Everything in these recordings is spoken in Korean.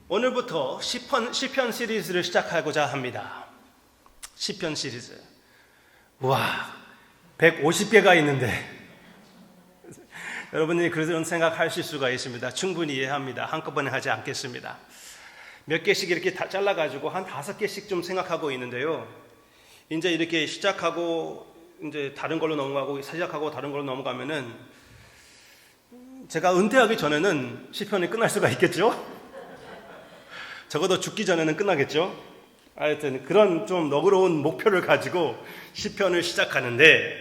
오늘부터 시편 시리즈를 시작하고자 합니다. 시편 시리즈. 와, 150개가 있는데 여러분이 그런 생각하실 수가 있습니다. 충분히 이해합니다. 한꺼번에 하지 않겠습니다. 몇 개씩 이렇게 다 잘라가지고 한 5개씩 좀 생각하고 있는데요. 이제 이렇게 시작하고 이제 다른 걸로 넘어가고 시작하고 다른 걸로 넘어가면은 제가 은퇴하기 전에는 시편이 끝날 수가 있겠죠? 적어도 죽기 전에는 끝나겠죠? 하여튼 그런 좀 너그러운 목표를 가지고 시편을 시작하는데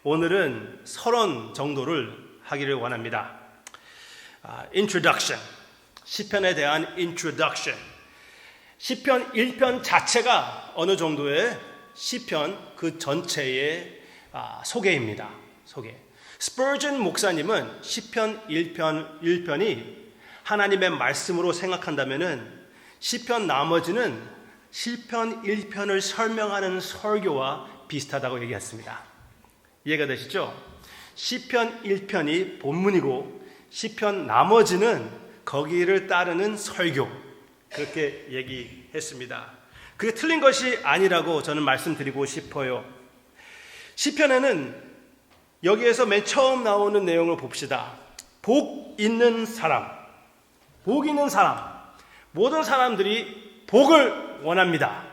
오늘은 30 정도를 하기를 원합니다. Introduction, 시편에 대한 Introduction. 시편 1편 자체가 어느 정도의 시편 그 전체의 소개입니다. 소개. 스퍼전 목사님은 시편 1편이 하나님의 말씀으로 생각한다면은 시편 나머지는 시편 1편을 설명하는 설교와 비슷하다고 얘기했습니다. 이해가 되시죠? 시편 1편이 본문이고 시편 나머지는 거기를 따르는 설교, 그렇게 얘기했습니다. 그게 틀린 것이 아니라고 저는 말씀드리고 싶어요. 시편에는 여기에서 맨 처음 나오는 내용을 봅시다. 복 있는 사람, 복 있는 사람. 모든 사람들이 복을 원합니다.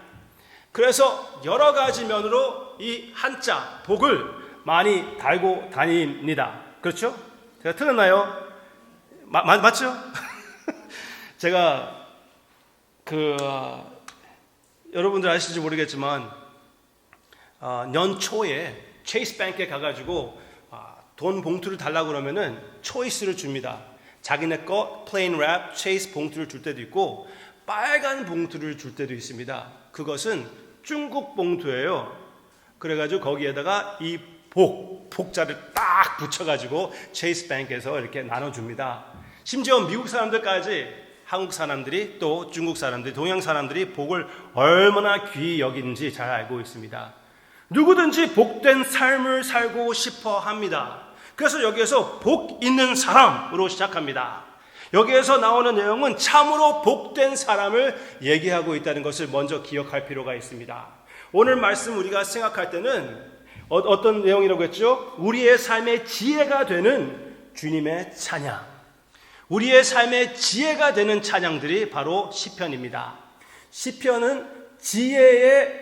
그래서 여러 가지 면으로 이 한자 복을 많이 달고 다닙니다. 그렇죠? 제가 틀렸나요? 맞죠? 제가 여러분들 아실지 모르겠지만 연초에 체이스 뱅크에 가가지고 돈 봉투를 달라고 그러면은 초이스를 줍니다. 자기네 거 플레인 랩 체이스 봉투를 줄 때도 있고 빨간 봉투를 줄 때도 있습니다. 그것은 중국 봉투예요. 그래가지고 거기에다가 이 복자를 딱 붙여가지고 체이스 뱅크에서 이렇게 나눠줍니다. 심지어 미국 사람들까지 한국 사람들이 또 중국 사람들이 동양 사람들이 복을 얼마나 귀히 여기는지 잘 알고 있습니다. 누구든지 복된 삶을 살고 싶어 합니다. 그래서 여기에서 복 있는 사람으로 시작합니다. 여기에서 나오는 내용은 참으로 복된 사람을 얘기하고 있다는 것을 먼저 기억할 필요가 있습니다. 오늘 말씀 우리가 생각할 때는 어떤 내용이라고 했죠? 우리의 삶의 지혜가 되는 주님의 찬양. 우리의 삶의 지혜가 되는 찬양들이 바로 시편입니다. 시편은 지혜의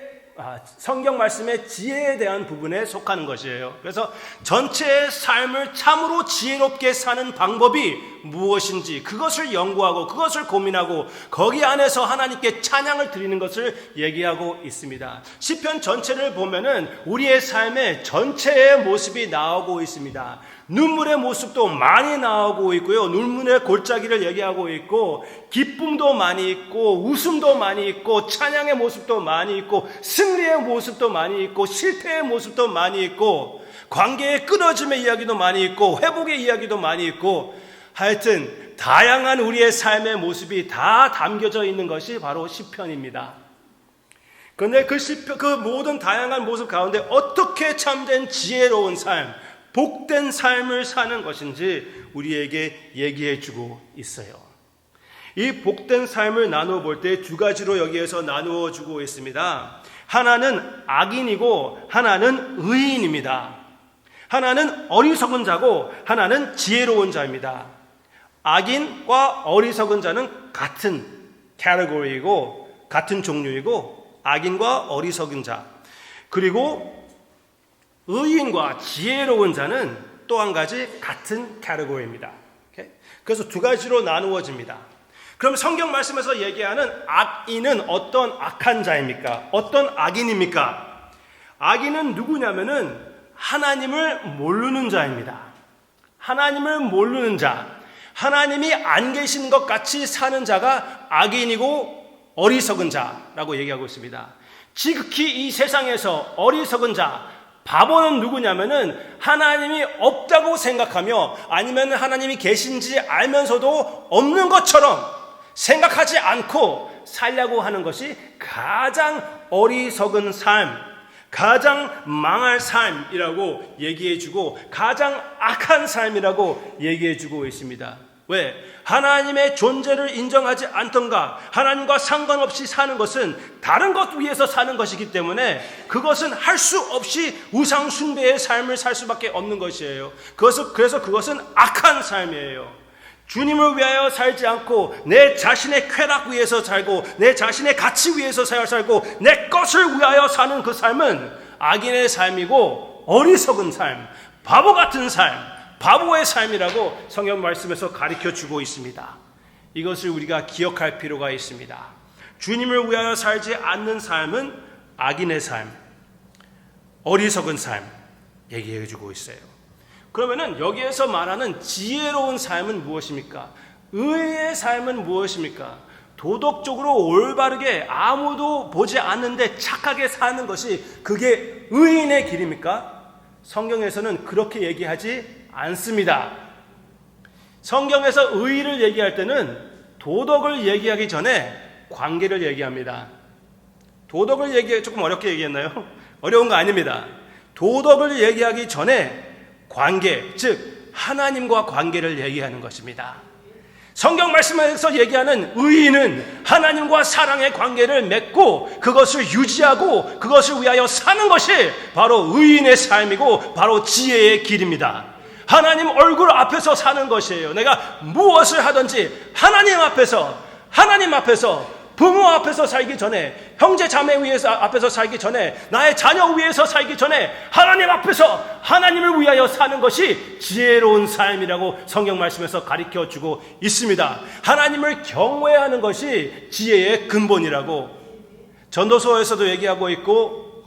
성경 말씀의 지혜에 대한 부분에 속하는 것이에요. 그래서 전체의 삶을 참으로 지혜롭게 사는 방법이 무엇인지 그것을 연구하고 그것을 고민하고 거기 안에서 하나님께 찬양을 드리는 것을 얘기하고 있습니다. 시편 전체를 보면은 우리의 삶의 전체의 모습이 나오고 있습니다. 눈물의 모습도 많이 나오고 있고요. 눈물의 골짜기를 얘기하고 있고 기쁨도 많이 있고 웃음도 많이 있고 찬양의 모습도 많이 있고 승리의 모습도 많이 있고 실패의 모습도 많이 있고 관계의 끊어짐의 이야기도 많이 있고 회복의 이야기도 많이 있고 하여튼 다양한 우리의 삶의 모습이 다 담겨져 있는 것이 바로 시편입니다. 그런데 그 모든 다양한 모습 가운데 어떻게 참된 지혜로운 삶, 복된 삶을 사는 것인지 우리에게 얘기해 주고 있어요. 이 복된 삶을 나누어 볼 때 2가지로 여기에서 나누어 주고 있습니다. 하나는 악인이고 하나는 의인입니다. 하나는 어리석은 자고 하나는 지혜로운 자입니다. 악인과 어리석은 자는 같은 캐터고리이고 같은 종류이고 악인과 어리석은 자, 그리고 의인과 지혜로운 자는 또 한 가지 같은 캐터고리입니다. 그래서 2가지로 나누어집니다. 그럼 성경 말씀에서 얘기하는 악인은 어떤 악한 자입니까? 어떤 악인입니까? 악인은 누구냐면은 하나님을 모르는 자입니다. 하나님을 모르는 자, 하나님이 안 계신 것 같이 사는 자가 악인이고 어리석은 자라고 얘기하고 있습니다. 지극히 이 세상에서 어리석은 자, 바보는 누구냐면은 하나님이 없다고 생각하며 아니면 하나님이 계신지 알면서도 없는 것처럼 생각하지 않고 살려고 하는 것이 가장 어리석은 삶, 가장 망할 삶이라고 얘기해주고 가장 악한 삶이라고 얘기해주고 있습니다. 왜? 하나님의 존재를 인정하지 않던가 하나님과 상관없이 사는 것은 다른 것 위에서 사는 것이기 때문에 그것은 할 수 없이 우상 숭배의 삶을 살 수밖에 없는 것이에요. 그래서 그것은 악한 삶이에요. 주님을 위하여 살지 않고 내 자신의 쾌락 위해서 살고 내 자신의 가치 위해서 살고 내 것을 위하여 사는 그 삶은 악인의 삶이고 어리석은 삶, 바보 같은 삶, 바보의 삶이라고 성경 말씀에서 가르쳐주고 있습니다. 이것을 우리가 기억할 필요가 있습니다. 주님을 위하여 살지 않는 삶은 악인의 삶, 어리석은 삶 얘기해주고 있어요. 그러면은 여기에서 말하는 지혜로운 삶은 무엇입니까? 의의 삶은 무엇입니까? 도덕적으로 올바르게 아무도 보지 않는데 착하게 사는 것이 그게 의인의 길입니까? 성경에서는 그렇게 얘기하지 않습니다. 성경에서 의의를 얘기할 때는 도덕을 얘기하기 전에 관계를 얘기합니다. 도덕을 조금 어렵게 얘기했나요? 어려운 거 아닙니다. 도덕을 얘기하기 전에 관계, 즉 하나님과 관계를 얘기하는 것입니다. 성경 말씀에서 얘기하는 의인은 하나님과 사랑의 관계를 맺고 그것을 유지하고 그것을 위하여 사는 것이 바로 의인의 삶이고 바로 지혜의 길입니다. 하나님 얼굴 앞에서 사는 것이에요. 내가 무엇을 하든지 하나님 앞에서 부모 앞에서 살기 전에, 형제 자매 앞에서 살기 전에, 나의 자녀 위해서 살기 전에 하나님 앞에서 하나님을 위하여 사는 것이 지혜로운 삶이라고 성경 말씀에서 가르쳐주고 있습니다. 하나님을 경외하는 것이 지혜의 근본이라고 전도서에서도 얘기하고 있고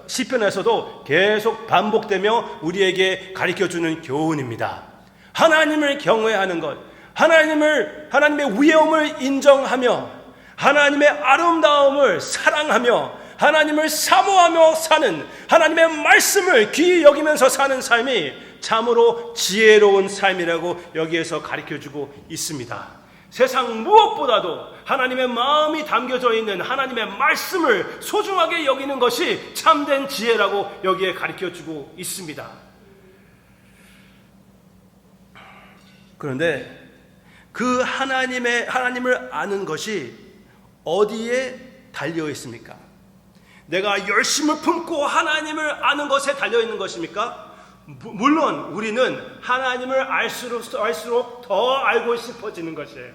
시편에서도 계속 반복되며 우리에게 가르쳐주는 교훈입니다. 하나님을 경외하는 것, 하나님의 위엄을 인정하며 하나님의 아름다움을 사랑하며 하나님을 사모하며 사는, 하나님의 말씀을 귀히 여기면서 사는 삶이 참으로 지혜로운 삶이라고 여기에서 가르쳐주고 있습니다. 세상 무엇보다도 하나님의 마음이 담겨져 있는 하나님의 말씀을 소중하게 여기는 것이 참된 지혜라고 여기에 가르쳐주고 있습니다. 그런데 그 하나님을 아는 것이 어디에 달려 있습니까? 내가 열심을 품고 하나님을 아는 것에 달려 있는 것입니까? 물론 우리는 하나님을 알수록 더 알고 싶어지는 것이에요.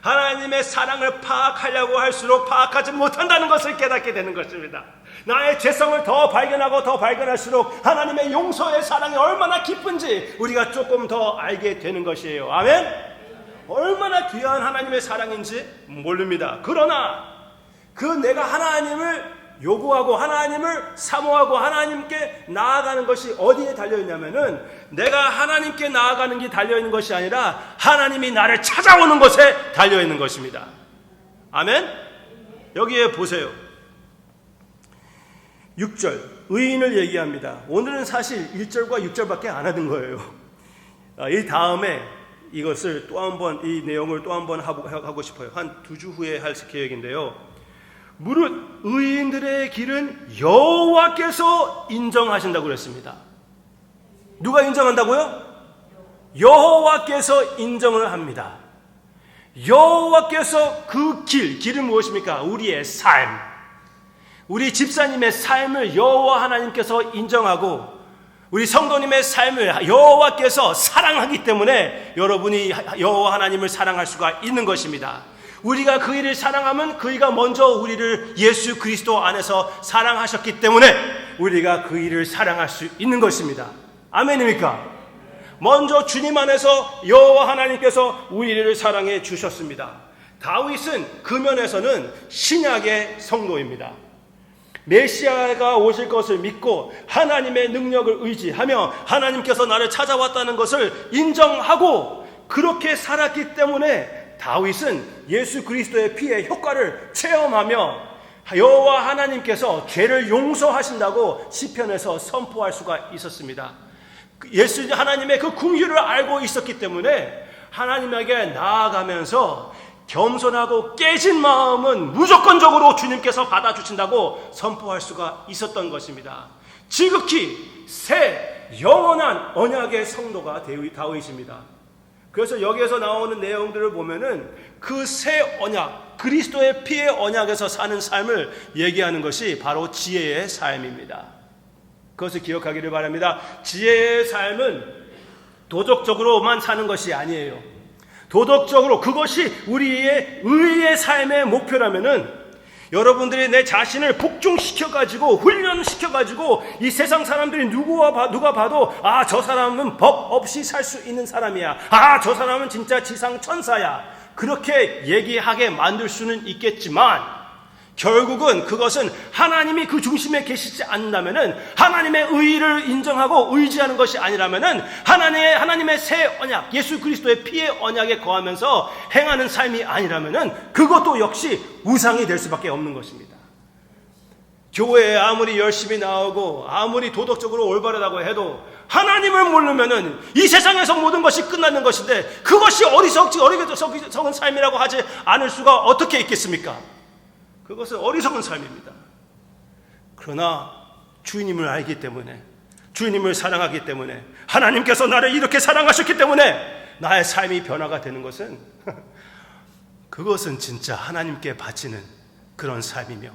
하나님의 사랑을 파악하려고 할수록 파악하지 못한다는 것을 깨닫게 되는 것입니다. 나의 죄성을 더 발견할수록 하나님의 용서의 사랑이 얼마나 깊은지 우리가 조금 더 알게 되는 것이에요. 아멘? 얼마나 귀한 하나님의 사랑인지 모릅니다. 그러나 내가 하나님을 요구하고 하나님을 사모하고 하나님께 나아가는 것이 어디에 달려있냐면은 내가 하나님께 나아가는 게 달려있는 것이 아니라 하나님이 나를 찾아오는 것에 달려있는 것입니다. 아멘? 여기에 보세요. 6절 의인을 얘기합니다. 오늘은 사실 1절과 6절밖에 안 하는 거예요. 이 다음에 이것을 또 한 번, 이 내용을 또 한 번 하고 싶어요. 한 2주 후에 할 계획인데요. 무릇 의인들의 길은 여호와께서 인정하신다고 그랬습니다. 누가 인정한다고요? 여호와께서 인정을 합니다. 여호와께서 그 길은 무엇입니까? 우리의 삶, 우리 집사님의 삶을 여호와 하나님께서 인정하고 우리 성도님의 삶을 여호와께서 사랑하기 때문에 여러분이 여호와 하나님을 사랑할 수가 있는 것입니다. 우리가 그 일을 사랑하면 그이가 먼저 우리를 예수 그리스도 안에서 사랑하셨기 때문에 우리가 그 일을 사랑할 수 있는 것입니다. 아멘입니까? 먼저 주님 안에서 여호와 하나님께서 우리를 사랑해 주셨습니다. 다윗은 그 면에서는 신약의 성도입니다. 메시아가 오실 것을 믿고 하나님의 능력을 의지하며 하나님께서 나를 찾아왔다는 것을 인정하고 그렇게 살았기 때문에 다윗은 예수 그리스도의 피의 효과를 체험하며 여호와 하나님께서 죄를 용서하신다고 시편에서 선포할 수가 있었습니다. 예수 하나님의 그 긍휼을 알고 있었기 때문에 하나님에게 나아가면서 겸손하고 깨진 마음은 무조건적으로 주님께서 받아주신다고 선포할 수가 있었던 것입니다. 지극히 새 영원한 언약의 성도가 다윗입니다. 그래서 여기에서 나오는 내용들을 보면은 그 새 언약, 그리스도의 피의 언약에서 사는 삶을 얘기하는 것이 바로 지혜의 삶입니다. 그것을 기억하기를 바랍니다. 지혜의 삶은 도덕적으로만 사는 것이 아니에요. 도덕적으로 그것이 우리의 의의 삶의 목표라면은 여러분들이 내 자신을 복종시켜가지고 훈련시켜가지고 이 세상 사람들이 누가 봐도 아, 저 사람은 법 없이 살 수 있는 사람이야. 아, 저 사람은 진짜 지상 천사야. 그렇게 얘기하게 만들 수는 있겠지만 결국은 그것은 하나님이 그 중심에 계시지 않는다면은 하나님의 의의를 인정하고 의지하는 것이 아니라면은 하나님의 새 언약, 예수 그리스도의 피의 언약에 거하면서 행하는 삶이 아니라면은 그것도 역시 우상이 될 수밖에 없는 것입니다. 교회에 아무리 열심히 나오고 아무리 도덕적으로 올바르다고 해도 하나님을 모르면은 이 세상에서 모든 것이 끝나는 것인데 그것이 어리석은 삶이라고 하지 않을 수가 어떻게 있겠습니까? 그것은 어리석은 삶입니다. 그러나 주님을 알기 때문에, 주님을 사랑하기 때문에, 하나님께서 나를 이렇게 사랑하셨기 때문에 나의 삶이 변화가 되는 것은 그것은 진짜 하나님께 바치는 그런 삶이며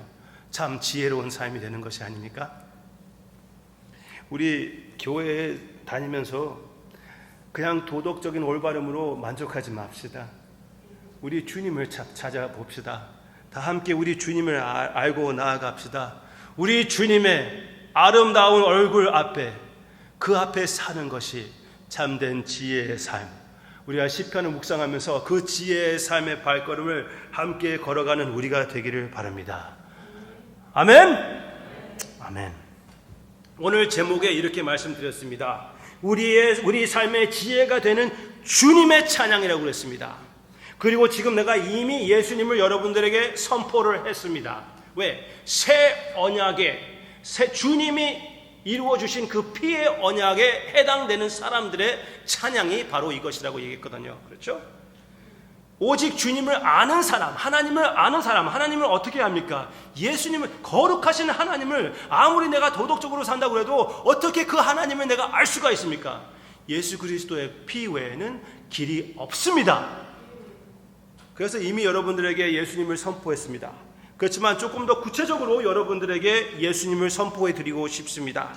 참 지혜로운 삶이 되는 것이 아닙니까? 우리 교회에 다니면서 그냥 도덕적인 올바름으로 만족하지 맙시다. 우리 주님을 찾아봅시다. 다 함께 우리 주님을 알고 나아갑시다. 우리 주님의 아름다운 얼굴 앞에, 그 앞에 사는 것이 참된 지혜의 삶. 우리가 시편을 묵상하면서 그 지혜의 삶의 발걸음을 함께 걸어가는 우리가 되기를 바랍니다. 아멘? 아멘. 오늘 제목에 이렇게 말씀드렸습니다. 우리 삶의 지혜가 되는 주님의 찬양이라고 그랬습니다. 그리고 지금 내가 이미 예수님을 여러분들에게 선포를 했습니다. 왜? 새 언약에, 주님이 이루어주신 그 피의 언약에 해당되는 사람들의 찬양이 바로 이것이라고 얘기했거든요. 그렇죠? 오직 주님을 아는 사람, 하나님을 아는 사람, 하나님을 어떻게 합니까? 예수님을, 거룩하신 하나님을 아무리 내가 도덕적으로 산다고 해도 어떻게 그 하나님을 내가 알 수가 있습니까? 예수 그리스도의 피 외에는 길이 없습니다. 그래서 이미 여러분들에게 예수님을 선포했습니다. 그렇지만 조금 더 구체적으로 여러분들에게 예수님을 선포해 드리고 싶습니다.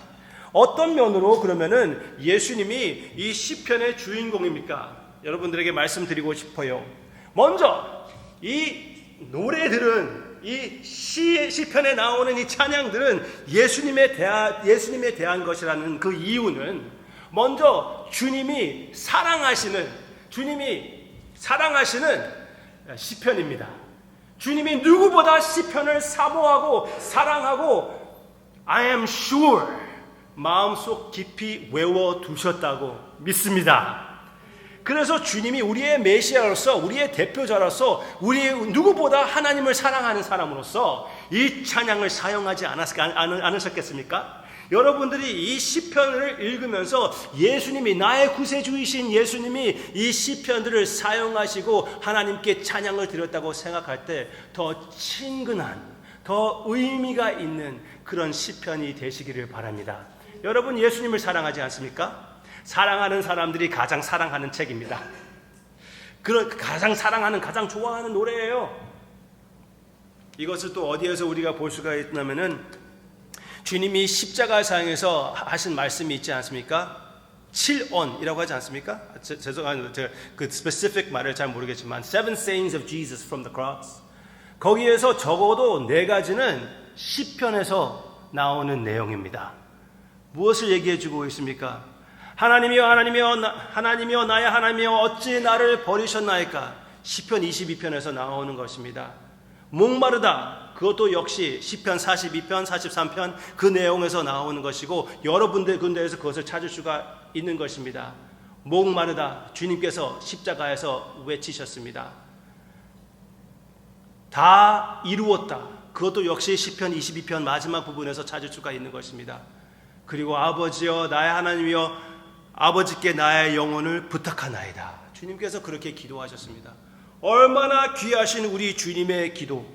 어떤 면으로 그러면은 예수님이 이 시편의 주인공입니까? 여러분들에게 말씀드리고 싶어요. 먼저 이 노래들은, 이 시편에 나오는 이 찬양들은 예수님에 대한 것이라는 그 이유는 먼저 주님이 사랑하시는 시편입니다. 주님이 누구보다 시편을 사모하고 사랑하고 I am sure 마음속 깊이 외워두셨다고 믿습니다. 그래서 주님이 우리의 메시아로서, 우리의 대표자로서, 누구보다 하나님을 사랑하는 사람으로서 이 찬양을 사용하지 않으셨겠습니까? 여러분들이 이 시편을 읽으면서 예수님이, 나의 구세주이신 예수님이 이 시편들을 사용하시고 하나님께 찬양을 드렸다고 생각할 때 더 친근한, 더 의미가 있는 그런 시편이 되시기를 바랍니다. 여러분, 예수님을 사랑하지 않습니까? 사랑하는 사람들이 가장 사랑하는 책입니다. 가장 사랑하는, 가장 좋아하는 노래예요. 이것을 또 어디에서 우리가 볼 수가 있냐면은 주님이 십자가상에서 하신 말씀이 있지 않습니까? 7on이라고 하지 않습니까? 죄송합니다. 제가 그 specific 말을 잘 모르겠지만 Seven sayings of Jesus from the cross. 거기에서 적어도 4가지는 시편에서 나오는 내용입니다. 무엇을 얘기해 주고 있습니까? 하나님이여 하나님이여 나의 하나님이여 어찌 나를 버리셨나이까? 시편 22편에서 나오는 것입니다. 목마르다, 그것도 역시 시편 42편, 43편 그 내용에서 나오는 것이고 여러 군데에서 그것을 찾을 수가 있는 것입니다. 목마르다, 주님께서 십자가에서 외치셨습니다. 다 이루었다, 그것도 역시 시편 22편 마지막 부분에서 찾을 수가 있는 것입니다. 그리고 아버지여 나의 하나님이여 아버지께 나의 영혼을 부탁하나이다, 주님께서 그렇게 기도하셨습니다. 얼마나 귀하신 우리 주님의 기도,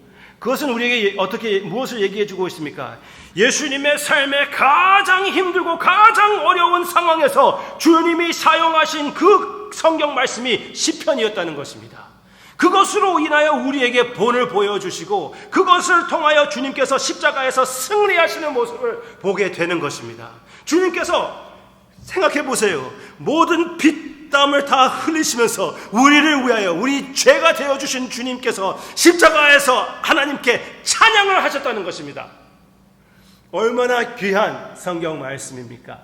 그것은 우리에게 무엇을 얘기해 주고 있습니까? 예수님의 삶에 가장 힘들고 가장 어려운 상황에서 주님이 사용하신 그 성경 말씀이 시편이었다는 것입니다. 그것으로 인하여 우리에게 본을 보여주시고 그것을 통하여 주님께서 십자가에서 승리하시는 모습을 보게 되는 것입니다. 주님께서 생각해 보세요. 모든 땀을 다 흘리시면서 우리를 위하여 우리 죄가 되어주신 주님께서 십자가에서 하나님께 찬양을 하셨다는 것입니다. 얼마나 귀한 성경 말씀입니까?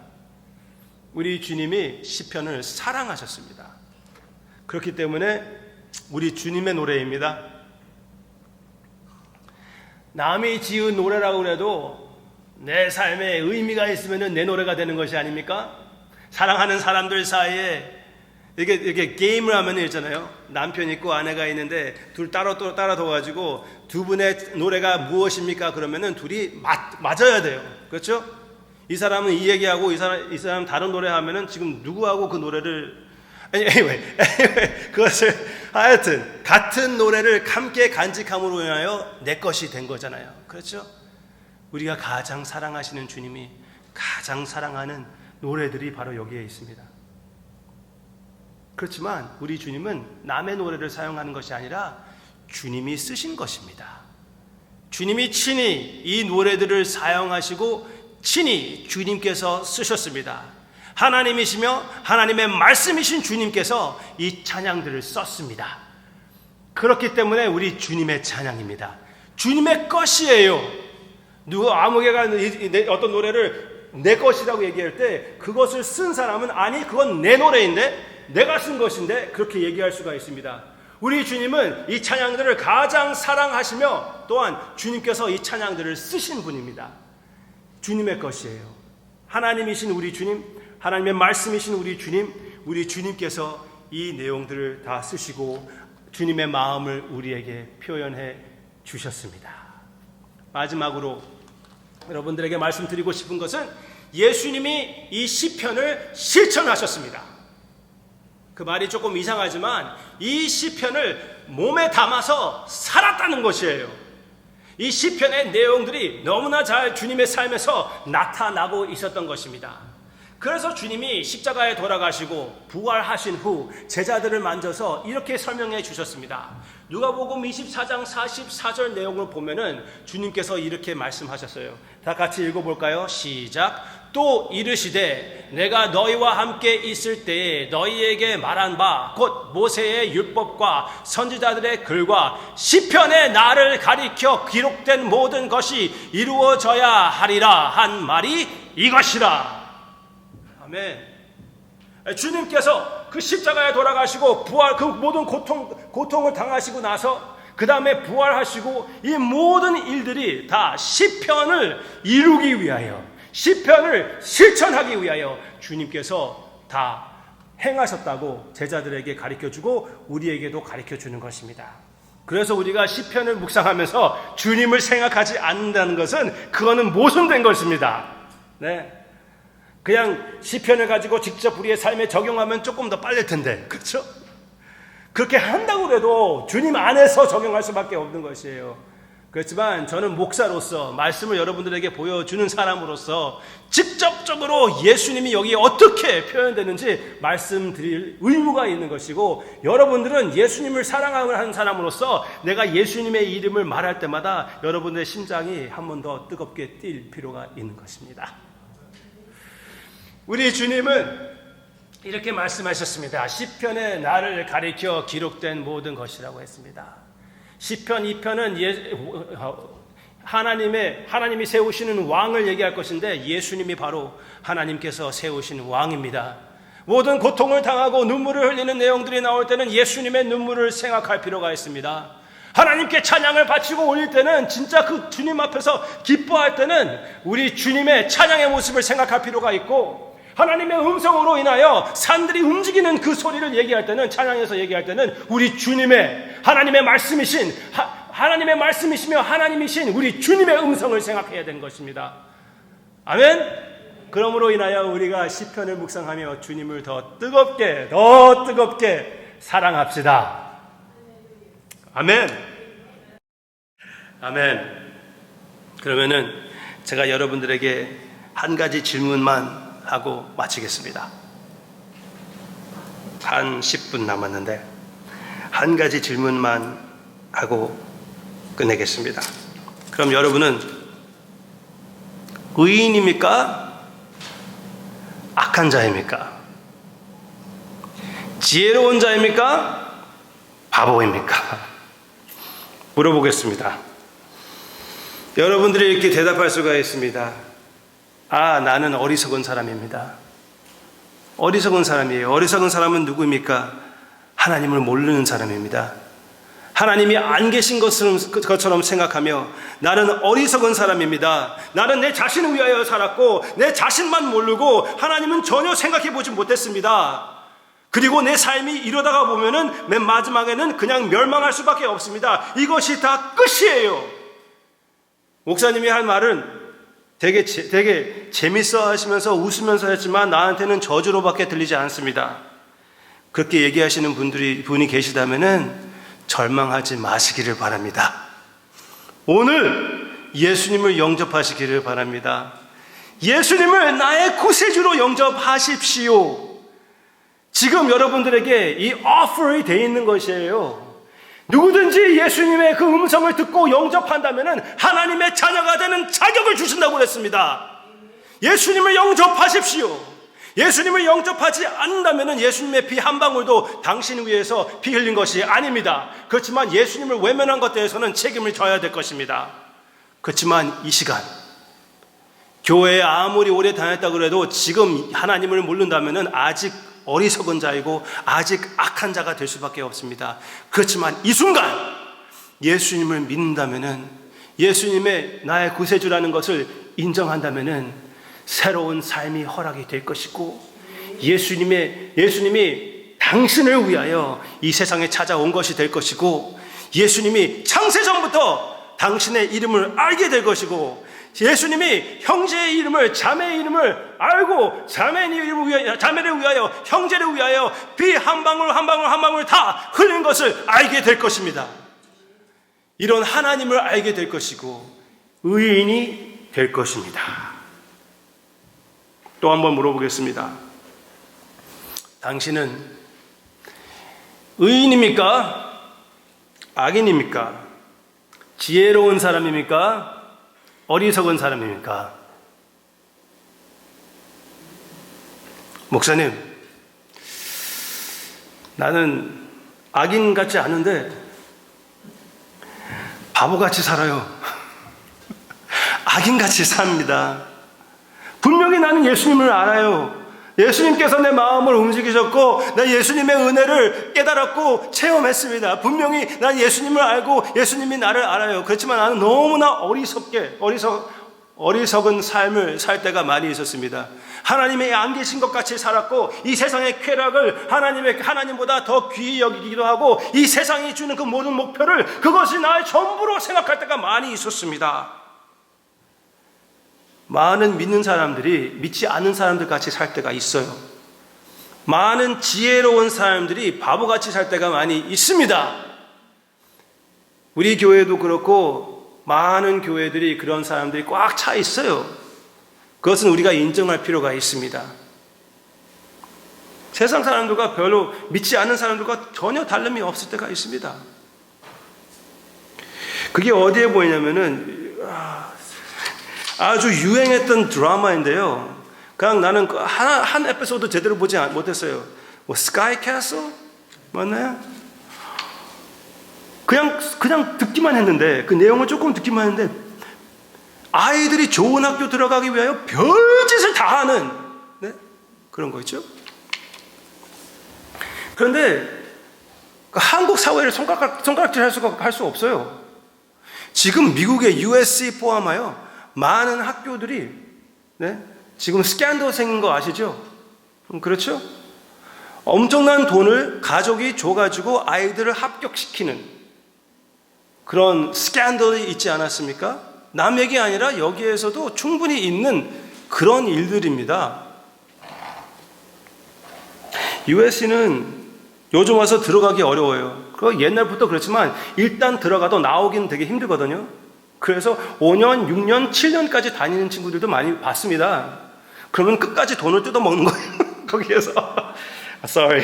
우리 주님이 시편을 사랑하셨습니다. 그렇기 때문에 우리 주님의 노래입니다. 남이 지은 노래라고 해도 내 삶에 의미가 있으면 내 노래가 되는 것이 아닙니까? 사랑하는 사람들 사이에 이렇게 게임을 하면 있잖아요. 남편 있고 아내가 있는데 둘 따로 둬가지고 두 분의 노래가 무엇입니까? 그러면은 둘이 맞아야 돼요. 그렇죠? 이 사람은 이 얘기하고 이 사람 다른 노래 하면은 지금 누구하고 그 노래를 그것을 하여튼 같은 노래를 함께 간직함으로 인하여 내 것이 된 거잖아요. 그렇죠? 우리가 가장 사랑하시는 주님이 가장 사랑하는 노래들이 바로 여기에 있습니다. 그렇지만 우리 주님은 남의 노래를 사용하는 것이 아니라 주님이 쓰신 것입니다. 주님이 친히 이 노래들을 사용하시고 친히 주님께서 쓰셨습니다. 하나님이시며 하나님의 말씀이신 주님께서 이 찬양들을 썼습니다. 그렇기 때문에 우리 주님의 찬양입니다. 주님의 것이에요. 아무개가 어떤 노래를 내 것이라고 얘기할 때 그것을 쓴 사람은 아니 그건 내 노래인데 내가 쓴 것인데 그렇게 얘기할 수가 있습니다. 우리 주님은 이 찬양들을 가장 사랑하시며 또한 주님께서 이 찬양들을 쓰신 분입니다. 주님의 것이에요. 하나님이신 우리 주님, 하나님의 말씀이신 우리 주님, 우리 주님께서 이 내용들을 다 쓰시고 주님의 마음을 우리에게 표현해 주셨습니다. 마지막으로 여러분들에게 말씀드리고 싶은 것은 예수님이 이 시편을 실천하셨습니다. 그 말이 조금 이상하지만 이 시편을 몸에 담아서 살았다는 것이에요. 이 시편의 내용들이 너무나 잘 주님의 삶에서 나타나고 있었던 것입니다. 그래서 주님이 십자가에 돌아가시고 부활하신 후 제자들을 만져서 이렇게 설명해 주셨습니다. 누가복음 24장 44절 내용을 보면은 주님께서 이렇게 말씀하셨어요. 다 같이 읽어볼까요? 시작. 또 이르시되 내가 너희와 함께 있을 때에 너희에게 말한 바 곧 모세의 율법과 선지자들의 글과 시편의 나를 가리켜 기록된 모든 것이 이루어져야 하리라 한 말이 이것이라. 아멘. 주님께서 그 십자가에 돌아가시고 부활 그 모든 고통을 당하시고 나서 그 다음에 부활하시고 이 모든 일들이 다 시편을 이루기 위하여 시편을 실천하기 위하여 주님께서 다 행하셨다고 제자들에게 가르쳐주고 우리에게도 가르쳐주는 것입니다. 그래서 우리가 시편을 묵상하면서 주님을 생각하지 않는다는 것은 그거는 모순된 것입니다. 네. 그냥 시편을 가지고 직접 우리의 삶에 적용하면 조금 더 빠를 텐데, 그렇죠? 그렇게 한다고 해도 주님 안에서 적용할 수밖에 없는 것이에요. 그렇지만 저는 목사로서 말씀을 여러분들에게 보여주는 사람으로서 직접적으로 예수님이 여기에 어떻게 표현되는지 말씀드릴 의무가 있는 것이고, 여러분들은 예수님을 사랑하는 사람으로서 내가 예수님의 이름을 말할 때마다 여러분들의 심장이 한 번 더 뜨겁게 뛸 필요가 있는 것입니다. 우리 주님은 이렇게 말씀하셨습니다. 시편에 나를 가리켜 기록된 모든 것이라고 했습니다. 시편 2편은 하나님이 세우시는 왕을 얘기할 것인데 예수님이 바로 하나님께서 세우신 왕입니다. 모든 고통을 당하고 눈물을 흘리는 내용들이 나올 때는 예수님의 눈물을 생각할 필요가 있습니다. 하나님께 찬양을 바치고 올릴 때는 진짜 그 주님 앞에서 기뻐할 때는 우리 주님의 찬양의 모습을 생각할 필요가 있고, 하나님의 음성으로 인하여 산들이 움직이는 그 소리를 얘기할 때는, 찬양에서 얘기할 때는 우리 주님의 하나님의 말씀이신 하나님의 말씀이시며 하나님이신 우리 주님의 음성을 생각해야 되는 것입니다. 아멘. 그러므로 인하여 우리가 시편을 묵상하며 주님을 더 뜨겁게 사랑합시다. 아멘. 아멘. 그러면은 제가 여러분들에게 한 가지 질문만 하고 마치겠습니다. 한 10분 남았는데 한 가지 질문만 하고 끝내겠습니다. 그럼 여러분은 의인입니까? 악한 자입니까? 지혜로운 자입니까? 바보입니까? 물어보겠습니다. 여러분들이 이렇게 대답할 수가 있습니다. 나는 어리석은 사람입니다. 어리석은 사람이에요. 어리석은 사람은 누구입니까? 하나님을 모르는 사람입니다. 하나님이 안 계신 것처럼 생각하며 나는 어리석은 사람입니다. 나는 내 자신을 위하여 살았고 내 자신만 모르고 하나님은 전혀 생각해 보지 못했습니다. 그리고 내 삶이 이러다가 보면은 맨 마지막에는 그냥 멸망할 수밖에 없습니다. 이것이 다 끝이에요. 목사님이 할 말은 되게 재밌어 하시면서 웃으면서 했지만 나한테는 저주로밖에 들리지 않습니다. 그렇게 얘기하시는 분이 계시다면은 절망하지 마시기를 바랍니다. 오늘 예수님을 영접하시기를 바랍니다. 예수님을 나의 구세주로 영접하십시오. 지금 여러분들에게 이 offer이 되어 있는 것이에요. 누구든지 예수님의 그 음성을 듣고 영접한다면 하나님의 자녀가 되는 자격을 주신다고 그랬습니다. 예수님을 영접하십시오. 예수님을 영접하지 않는다면 예수님의 피 한 방울도 당신 위해서 피 흘린 것이 아닙니다. 그렇지만 예수님을 외면한 것에 대해서는 책임을 져야 될 것입니다. 그렇지만 이 시간 교회에 아무리 오래 다녔다고 해도 지금 하나님을 모른다면 아직 어리석은 자이고 아직 악한 자가 될 수밖에 없습니다. 그렇지만 이 순간 예수님을 믿는다면, 예수님의 나의 구세주라는 것을 인정한다면 새로운 삶이 허락이 될 것이고, 예수님이 당신을 위하여 이 세상에 찾아온 것이 될 것이고, 예수님이 창세전부터 당신의 이름을 알게 될 것이고, 예수님이 형제의 이름을, 자매의 이름을 알고 자매를 위하여, 형제를 위하여 피 한 방울 한 방울 한 방울 다 흘린 것을 알게 될 것입니다. 이런 하나님을 알게 될 것이고 의인이 될 것입니다. 또 한번 물어보겠습니다. 당신은 의인입니까? 악인입니까? 지혜로운 사람입니까? 어리석은 사람입니까? 목사님, 나는 악인 같지 않은데 바보같이 살아요. 악인같이 삽니다. 분명히 나는 예수님을 알아요. 예수님께서 내 마음을 움직이셨고 나 예수님의 은혜를 깨달았고 체험했습니다. 분명히 난 예수님을 알고 예수님이 나를 알아요. 그렇지만 나는 너무나 어리석은 삶을 살 때가 많이 있었습니다. 하나님의 안 계신 것 같이 살았고 이 세상의 쾌락을 하나님보다 더 귀히 여기기도 하고 이 세상이 주는 그 모든 목표를 그것이 나의 전부로 생각할 때가 많이 있었습니다. 많은 믿는 사람들이 믿지 않는 사람들 같이 살 때가 있어요. 많은 지혜로운 사람들이 바보같이 살 때가 많이 있습니다. 우리 교회도 그렇고 많은 교회들이 그런 사람들이 꽉 차 있어요. 그것은 우리가 인정할 필요가 있습니다. 세상 사람들과 별로 믿지 않는 사람들과 전혀 다름이 없을 때가 있습니다. 그게 어디에 보이냐면은 아주 유행했던 드라마인데요. 그냥 나는 한 에피소드 제대로 보지 못했어요. 스카이 캐슬? 맞나요? 그냥 듣기만 했는데, 그 내용을 조금 듣기만 했는데, 아이들이 좋은 학교 들어가기 위하여 별짓을 다 하는, 네? 그런 거 있죠? 그런데, 한국 사회를 손가락질 할 수 없어요. 지금 미국의 USC 포함하여 많은 학교들이, 네? 지금 스캔들 생긴 거 아시죠? 그렇죠? 엄청난 돈을 가족이 줘가지고 아이들을 합격시키는 그런 스캔들이 있지 않았습니까? 남 얘기 아니라 여기에서도 충분히 있는 그런 일들입니다. USC는 요즘 와서 들어가기 어려워요. 그 옛날부터 그렇지만 일단 들어가도 나오기는 되게 힘들거든요. 그래서 5년, 6년, 7년까지 다니는 친구들도 많이 봤습니다. 그러면 끝까지 돈을 뜯어먹는 거예요. 거기에서. Sorry.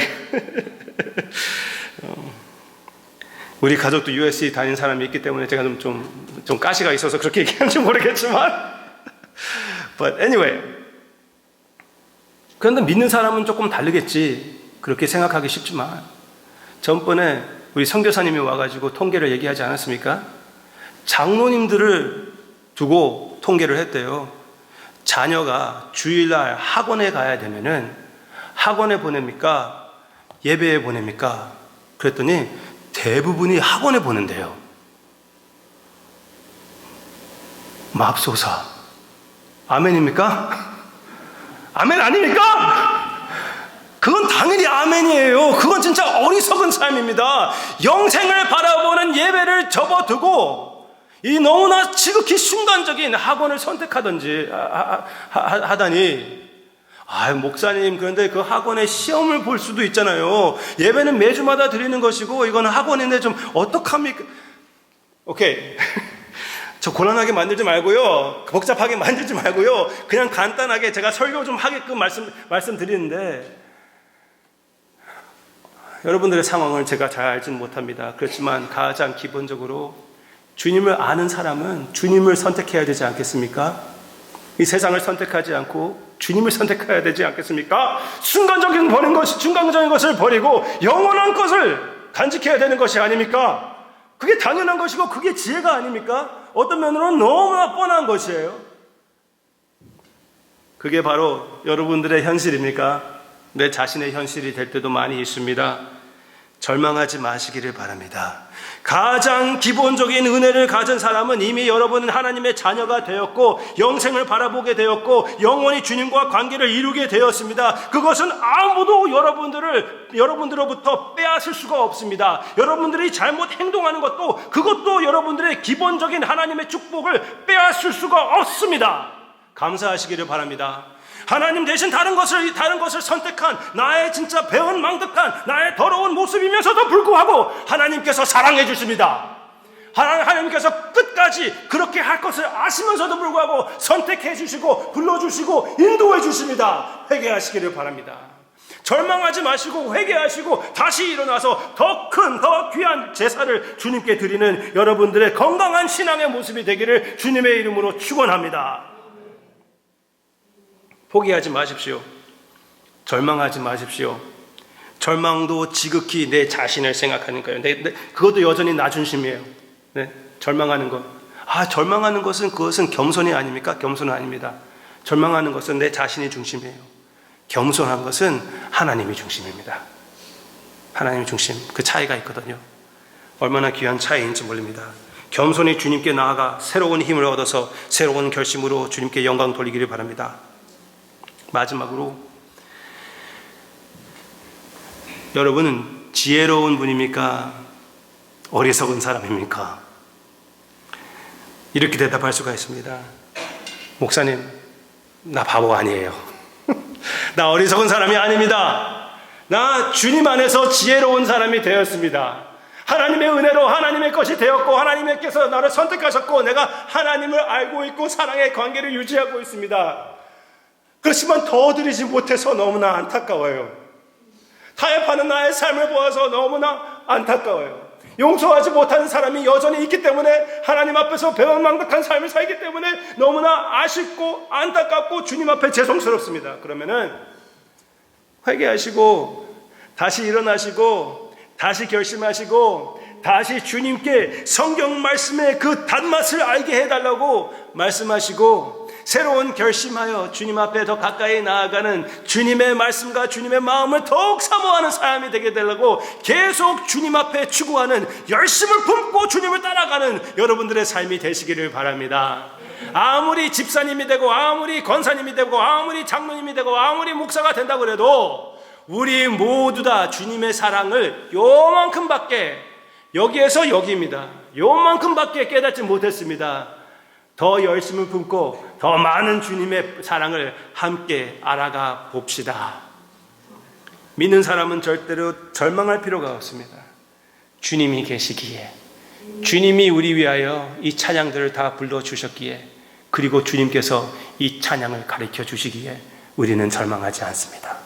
우리 가족도 USC 다닌 사람이 있기 때문에 제가 좀 가시가 있어서 그렇게 얘기하는지 모르겠지만 But anyway, 그런데 믿는 사람은 조금 다르겠지 그렇게 생각하기 쉽지만 전번에 우리 선교사님이 와가지고 통계를 얘기하지 않았습니까? 장로님들을 두고 통계를 했대요. 자녀가 주일날 학원에 가야 되면은 학원에 보냅니까? 예배에 보냅니까? 그랬더니 대부분이 학원에 보낸대요. 맙소사. 아멘입니까? 아멘 아닙니까? 그건 당연히 아멘이에요. 그건 진짜 어리석은 삶입니다. 영생을 바라보는 예배를 접어두고 이 너무나 지극히 순간적인 학원을 선택하든지 하다니 목사님 그런데 그 학원에 시험을 볼 수도 있잖아요. 예배는 매주마다 드리는 것이고 이거는 학원인데 좀 어떡합니까? 오케이. 저 곤란하게 만들지 말고요. 복잡하게 만들지 말고요. 그냥 간단하게 제가 설교 좀 하게끔 말씀드리는데 여러분들의 상황을 제가 잘 알지는 못합니다. 그렇지만 가장 기본적으로 주님을 아는 사람은 주님을 선택해야 되지 않겠습니까? 이 세상을 선택하지 않고 주님을 선택해야 되지 않겠습니까? 순간적인 것을 버리고 영원한 것을 간직해야 되는 것이 아닙니까? 그게 당연한 것이고 그게 지혜가 아닙니까? 어떤 면으로는 너무나 뻔한 것이에요. 그게 바로 여러분들의 현실입니까? 내 자신의 현실이 될 때도 많이 있습니다. 절망하지 마시기를 바랍니다. 가장 기본적인 은혜를 가진 사람은 이미 여러분은 하나님의 자녀가 되었고 영생을 바라보게 되었고 영원히 주님과 관계를 이루게 되었습니다. 그것은 아무도 여러분들로부터 빼앗을 수가 없습니다. 여러분들이 잘못 행동하는 것도 그것도 여러분들의 기본적인 하나님의 축복을 빼앗을 수가 없습니다. 감사하시기를 바랍니다. 하나님 대신 다른 것을 선택한 나의 진짜 배은망덕한 나의 더러운 모습이면서도 불구하고 하나님께서 사랑해 주십니다. 하나님께서 끝까지 그렇게 할 것을 아시면서도 불구하고 선택해 주시고 불러주시고 인도해 주십니다. 회개하시기를 바랍니다. 절망하지 마시고 회개하시고 다시 일어나서 더 큰, 더 귀한 제사를 주님께 드리는 여러분들의 건강한 신앙의 모습이 되기를 주님의 이름으로 축원합니다. 포기하지 마십시오. 절망하지 마십시오. 절망도 지극히 내 자신을 생각하는 거예요. 그것도 여전히 나 중심이에요. 네? 절망하는 것. 절망하는 것은 그것은 겸손이 아닙니까? 겸손은 아닙니다. 절망하는 것은 내 자신이 중심이에요. 겸손한 것은 하나님이 중심입니다. 하나님이 중심. 그 차이가 있거든요. 얼마나 귀한 차이인지 모릅니다. 겸손히 주님께 나아가 새로운 힘을 얻어서 새로운 결심으로 주님께 영광 돌리기를 바랍니다. 마지막으로 여러분은 지혜로운 분입니까? 어리석은 사람입니까? 이렇게 대답할 수가 있습니다. 목사님, 나 바보 아니에요. 나 어리석은 사람이 아닙니다. 나 주님 안에서 지혜로운 사람이 되었습니다. 하나님의 은혜로 하나님의 것이 되었고 하나님께서 나를 선택하셨고 내가 하나님을 알고 있고 사랑의 관계를 유지하고 있습니다. 그렇지만 더 드리지 못해서 너무나 안타까워요. 타협하는 나의 삶을 보아서 너무나 안타까워요. 용서하지 못하는 사람이 여전히 있기 때문에 하나님 앞에서 배은망덕한 삶을 살기 때문에 너무나 아쉽고 안타깝고 주님 앞에 죄송스럽습니다. 그러면은 회개하시고 다시 일어나시고 다시 결심하시고 다시 주님께 성경 말씀의 그 단맛을 알게 해달라고 말씀하시고 새로운 결심하여 주님 앞에 더 가까이 나아가는 주님의 말씀과 주님의 마음을 더욱 사모하는 사람이 되게 되려고 계속 주님 앞에 추구하는 열심을 품고 주님을 따라가는 여러분들의 삶이 되시기를 바랍니다. 아무리 집사님이 되고 아무리 권사님이 되고 아무리 장로님이 되고 아무리 목사가 된다고 해도 우리 모두 다 주님의 사랑을 요만큼밖에 여기에서 여기입니다. 요만큼밖에 깨닫지 못했습니다. 더 열심을 품고 더 많은 주님의 사랑을 함께 알아가 봅시다. 믿는 사람은 절대로 절망할 필요가 없습니다. 주님이 계시기에 주님이 우리 위하여 이 찬양들을 다 불러주셨기에 그리고 주님께서 이 찬양을 가르쳐 주시기에 우리는 절망하지 않습니다.